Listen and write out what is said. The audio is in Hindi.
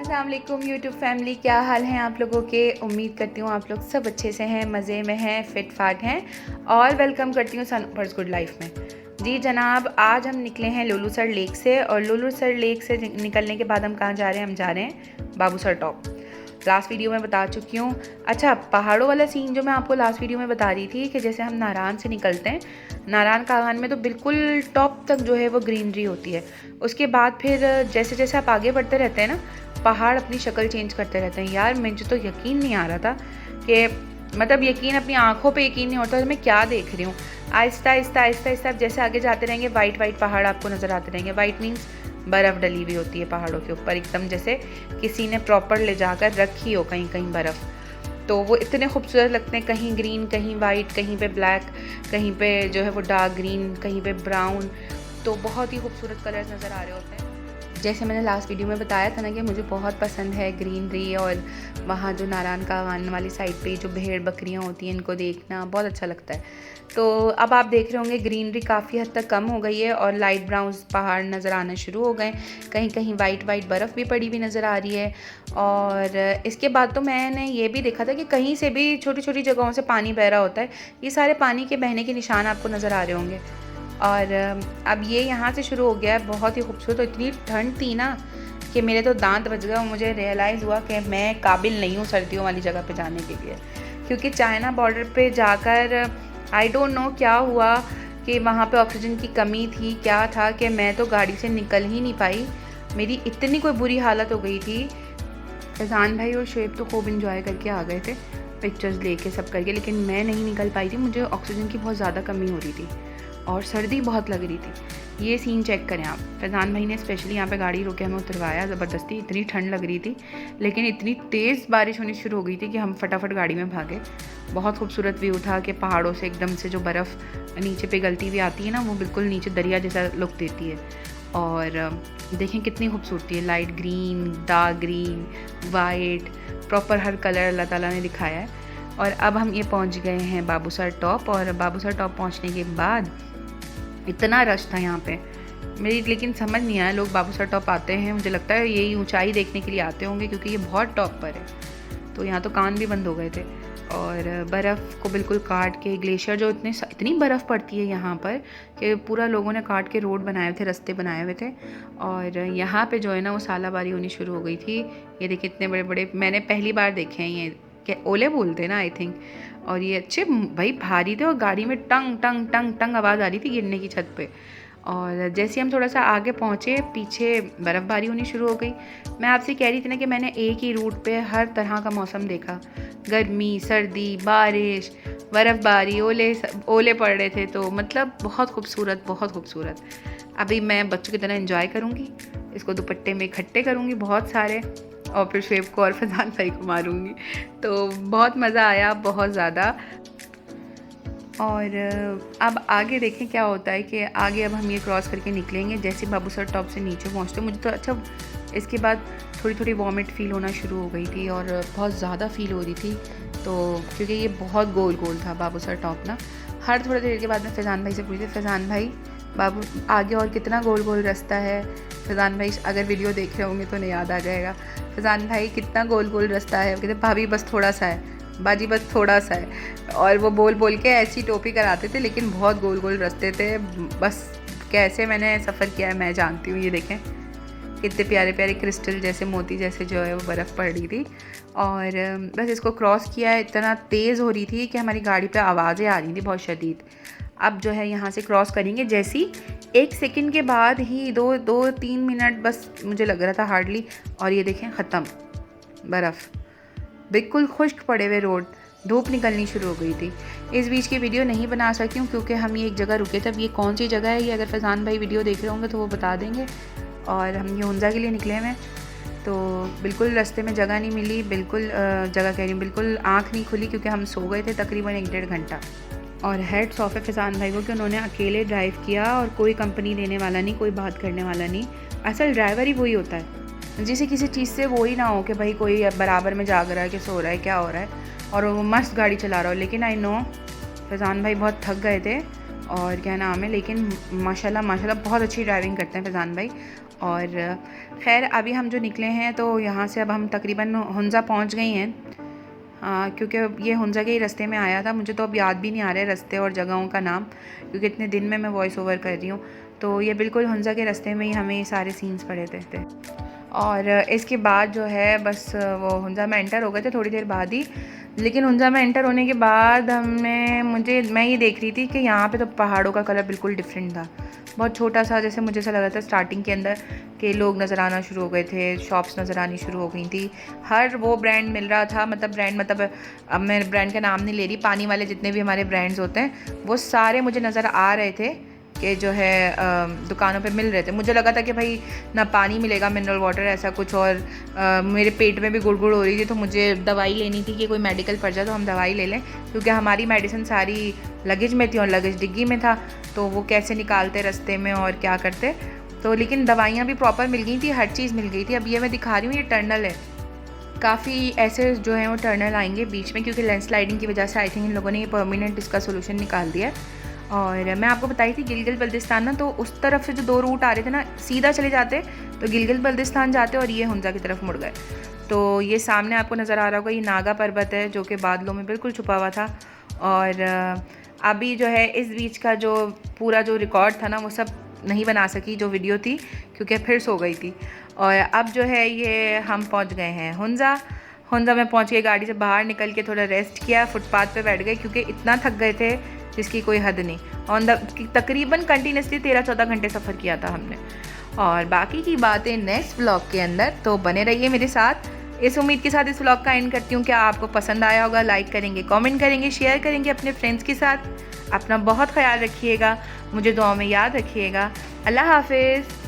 अस्सलाम वालेकुम यूट्यूब फैमिली, क्या हाल है आप लोगों के। उम्मीद करती हूँ आप लोग सब अच्छे से हैं, मज़े में हैं, फिट फाट हैं और वेलकम करती हूँ सनपर्स गुड लाइफ में। जी जनाब, आज हम निकले हैं लोलूसर लेक से और लोलूसर लेक से निकलने के बाद हम कहाँ जा रहे हैं, हम जा रहे हैं बाबूसर टॉप। लास्ट वीडियो में बता चुकी हूँ। अच्छा, पहाड़ों वाला सीन जो मैं आपको लास्ट वीडियो में बता रही थी कि जैसे हम नारायण से निकलते हैं, नारायण कागान में तो बिल्कुल टॉप तक जो है वो ग्रीनरी होती है। उसके बाद फिर जैसे जैसे आप आगे बढ़ते रहते हैं ना, पहाड़ अपनी शक्ल चेंज करते रहते हैं। यार मुझे तो यकीन नहीं आ रहा था कि मतलब यकीन, अपनी आंखों पे यकीन नहीं होता मैं क्या देख रही हूँ। आहिस्ता आहिस्ता आहिस्ता आहिस्ता जैसे आगे जाते रहेंगे, वाइट वाइट पहाड़ आपको नज़र आते रहेंगे। वाइट मीन्स बर्फ़ डली हुई होती है पहाड़ों के ऊपर, एकदम जैसे किसी ने प्रॉपर ले जाकर रखी हो कहीं कहीं बर्फ़। तो वो इतने खूबसूरत लगते हैं, कहीं ग्रीन, कहीं वाइट, कहीं पे ब्लैक, कहीं पे जो है वो डार्क ग्रीन, कहीं पे ब्राउन। तो बहुत ही खूबसूरत कलर्स नज़र आ रहे होते हैं। जैसे मैंने लास्ट वीडियो में बताया था ना कि मुझे बहुत पसंद है ग्रीनरी, और वहाँ जो नारायण कागान वाली साइड पे जो भेड़ बकरियाँ होती हैं इनको देखना बहुत अच्छा लगता है। तो अब आप देख रहे होंगे ग्रीनरी काफ़ी हद तक कम हो गई है और लाइट ब्राउन पहाड़ नज़र आना शुरू हो गए। कहीं कहीं वाइट वाइट बर्फ़ भी पड़ी हुई नज़र आ रही है। और इसके बाद तो मैंने ये भी देखा था कि कहीं से भी छोटी छोटी जगहों से पानी बह रहा होता है। ये सारे पानी के बहने के निशान आपको नज़र आ रहे होंगे। और अब ये यहाँ से शुरू हो गया है, बहुत ही खूबसूरत। तो इतनी ठंड थी ना कि मेरे तो दांत बच गए और मुझे रियलाइज़ हुआ कि मैं काबिल नहीं हूँ सर्दियों वाली जगह पे जाने के लिए। क्योंकि चाइना बॉर्डर पे जाकर आई डोंट नो क्या हुआ कि वहाँ पे ऑक्सीजन की कमी थी, क्या था कि मैं तो गाड़ी से निकल ही नहीं पाई। मेरी इतनी कोई बुरी हालत हो गई थी। फैज़ान भाई और शुएब तो खूब इंजॉय करके आ गए थे, पिक्चर्स लेके सब करके, लेकिन मैं नहीं निकल पाई थी। मुझे ऑक्सीजन की बहुत ज़्यादा कमी हो रही थी और सर्दी बहुत लग रही थी। ये सीन चेक करें आप। फैज़ान भाई ने स्पेशली यहाँ पे गाड़ी रोके हमें उतरवाया ज़बरदस्ती, इतनी ठंड लग रही थी, लेकिन इतनी तेज़ बारिश होनी शुरू हो गई थी कि हम फटाफट गाड़ी में भागे। बहुत खूबसूरत व्यू था कि पहाड़ों से एकदम से जो बर्फ़ नीचे पिघलती हुई आती है ना, वो बिल्कुल नीचे दरिया जैसा लुक देती है। और देखें कितनी खूबसूरती है, light green, dark green, white, proper हर कलर अल्लाह ताला ने दिखाया है। और अब हम ये पहुंच गए हैं बाबूसर टॉप। और बाबूसर टॉप पहुंचने के बाद इतना रश था यहाँ पे मेरी, लेकिन समझ नहीं आया लोग बाबूसर टॉप आते हैं, मुझे लगता है यही ऊंचाई देखने के लिए आते होंगे क्योंकि ये बहुत टॉप पर है। तो यहाँ तो कान भी बंद हो गए थे। और बर्फ़ को बिल्कुल काट के, ग्लेशियर जो इतनी बर्फ़ पड़ती है यहाँ पर कि पूरा लोगों ने काट के रोड बनाए हुए थे, रास्ते बनाए हुए थे। और यहाँ पे जो है ना वो सालाबारी होनी शुरू हो गई थी। ये देखिए इतने बड़े बड़े, मैंने पहली बार देखे हैं ये, क्या ओले बोलते हैं ना आई थिंक। और ये अच्छे भाई भारी थे और गाड़ी में टंग टंग टंग टंग आवाज़ आ रही थी गिरने की छत पे। और जैसे हम थोड़ा सा आगे पहुँचे, पीछे बर्फ़बारी होनी शुरू हो गई। मैं आपसे कह रही थी ना कि मैंने एक ही रूट पे हर तरह का मौसम देखा, गर्मी, सर्दी, बारिश, बर्फ़बारी, ओले पड़ रहे थे। तो मतलब बहुत खूबसूरत, बहुत खूबसूरत। अभी मैं बच्चों की तरह एंजॉय करूँगी, इसको दुपट्टे में इकट्ठे करूँगी बहुत सारे, और फिर शेब को और फैज़ान भाई को मारूँगी। तो बहुत मज़ा आया, बहुत ज़्यादा। और अब आगे देखें क्या होता है कि आगे अब हम ये क्रॉस करके निकलेंगे। जैसे बाबूसर टॉप से नीचे पहुँचते मुझे तो अच्छा, इसके बाद थोड़ी थोड़ी वॉमिट फ़ील होना शुरू हो गई थी और बहुत ज़्यादा फ़ील हो रही थी। तो क्योंकि ये बहुत गोल गोल था बाबूसर टॉप ना। हर थोड़ी देर के बाद मैं फैज़ान भाई से पूछती, फैज़ान भाई बाबू आगे और कितना गोल गोल रास्ता है। फैज़ान भाई अगर वीडियो देख रहे होंगे तो नहीं याद आ जाएगा, फैज़ान भाई कितना गोल गोल रास्ता है। कहते भाभी बस थोड़ा सा है, बाजी बस थोड़ा सा है। और वो बोल बोल के ऐसी टोपी कराते थे, लेकिन बहुत गोल गोल रास्ते थे। बस कैसे मैंने सफ़र किया है मैं जानती हूँ। ये देखें कितने प्यारे प्यारे क्रिस्टल जैसे, मोती जैसे जो है वो बर्फ़ पड़ रही थी। और बस इसको क्रॉस किया, इतना तेज़ हो रही थी कि हमारी गाड़ी पे आवाज़ें आ रही थी बहुत शदीद। अब जो है यहाँ से क्रॉस करेंगे, जैसी 1 सेकंड के बाद ही 2-3 मिनट बस मुझे लग रहा था हार्डली, और ये देखें ख़त्म बर्फ़, बिल्कुल खुश्क पड़े हुए रोड, धूप निकलनी शुरू हो गई थी। इस बीच की वीडियो नहीं बना सकी हूँ क्योंकि हम ये एक जगह रुके थे। अब ये कौन सी जगह है ये अगर फैज़ान भाई वीडियो देख रहे होंगे तो वो बता देंगे। और हम ये हुंजा के लिए निकले हैं, तो बिल्कुल रास्ते में जगह नहीं मिली, बिल्कुल जगह कह रही हूँ, बिल्कुल आँख नहीं खुली क्योंकि हम सो गए थे तकरीबन 1-1.5 घंटा। और हेड्स ऑफ है फैज़ान भाई को कि उन्होंने अकेले ड्राइव किया और कोई कंपनी देने वाला नहीं, कोई बात करने वाला नहीं। असल ड्राइवर ही वही होता है, जिसे किसी चीज़ से वो ही ना हो कि भाई कोई बराबर में जाग रहा है कि सो रहा है, क्या हो रहा है, और वो मस्त गाड़ी चला रहा हो। लेकिन आई नो फैज़ान भाई बहुत थक गए थे और क्या नाम है, लेकिन माशाल्लाह माशाल्लाह बहुत अच्छी ड्राइविंग करते हैं फैज़ान भाई। और ख़ैर अभी हम जो निकले हैं तो यहाँ से अब हम तकरीबन हुंज़ा पहुँच गई हैं। क्योंकि ये हुंज़ा के ही रास्ते में आया था, मुझे तो अब याद भी नहीं आ रहा है रास्ते और जगहों का नाम, क्योंकि इतने दिन में मैं वॉइस ओवर कर रही हूँ। तो ये बिल्कुल हुंज़ा के रास्ते में ही हमें ये सारे सीन्स पड़े थे। और इसके बाद जो है बस वो हुंज़ा में एंटर हो गए थे थोड़ी देर बाद ही। लेकिन हुंज़ा में एंटर होने के बाद मैं ये देख रही थी कि यहाँ पे तो पहाड़ों का कलर बिल्कुल डिफरेंट था, बहुत छोटा सा, जैसे मुझे ऐसा लगा था स्टार्टिंग के अंदर कि लोग नज़र आना शुरू हो गए थे, शॉप्स नज़र आनी शुरू हो गई थी, हर वो ब्रांड मिल रहा था, मतलब अब मैं ब्रांड का नाम नहीं ले रही, पानी वाले जितने भी हमारे ब्रांड्स होते हैं वो सारे मुझे नज़र आ रहे थे कि जो है दुकानों पे मिल रहे थे। मुझे लगा था कि भाई ना पानी मिलेगा, मिनरल वाटर ऐसा कुछ, और मेरे पेट में भी गुड़गुड़ हो रही थी, तो मुझे दवाई लेनी थी कि कोई मेडिकल पड़ जाए तो हम दवाई ले लें, क्योंकि हमारी मेडिसिन सारी लगेज में थी और लगेज डिग्गी में था, तो वो कैसे निकालते रास्ते में और क्या करते। तो लेकिन दवाइयाँ भी प्रॉपर मिल गई थी, हर चीज़ मिल गई थी। अब ये मैं दिखा रही हूँ, ये टर्नल है, काफ़ी ऐसे जो है वो टर्नल आएंगे बीच में, क्योंकि लैंडस्लाइडिंग की वजह से आई थिंक इन लोगों ने ये परमानेंट इसका सोल्यूशन निकाल दिया है। और मैं आपको बताई थी गिलगित बल्तिस्तान ना, तो उस तरफ से जो 2 रूट आ रहे थे ना, सीधा चले जाते तो गिलगित बल्तिस्तान जाते और ये हुंज़ा की तरफ मुड़ गए। तो ये सामने आपको नज़र आ रहा होगा, ये नागा पर्वत है जो कि बादलों में बिल्कुल छुपा हुआ था। और अभी जो है इस बीच का जो पूरा जो रिकॉर्ड था ना वो सब नहीं बना सकी जो वीडियो थी, क्योंकि फिर सो गई थी। और अब जो है ये हम पहुँच गए हैं हुंज़ा में पहुँच के गाड़ी से बाहर निकल के थोड़ा रेस्ट किया, फुटपाथ पे बैठ गए, क्योंकि इतना थक गए थे जिसकी कोई हद नहीं। तकरीबन कंटिन्यूसली 13-14 घंटे सफ़र किया था हमने। और बाकी की बातें नेक्स्ट व्लॉग के अंदर, तो बने रहिए मेरे साथ। इस उम्मीद के साथ इस व्लॉग का एंड करती हूँ कि आपको पसंद आया होगा। लाइक करेंगे, कमेंट करेंगे, शेयर करेंगे अपने फ्रेंड्स के साथ। अपना बहुत ख्याल रखिएगा, मुझे दुआ में याद रखिएगा। अल्लाह हाफिज़।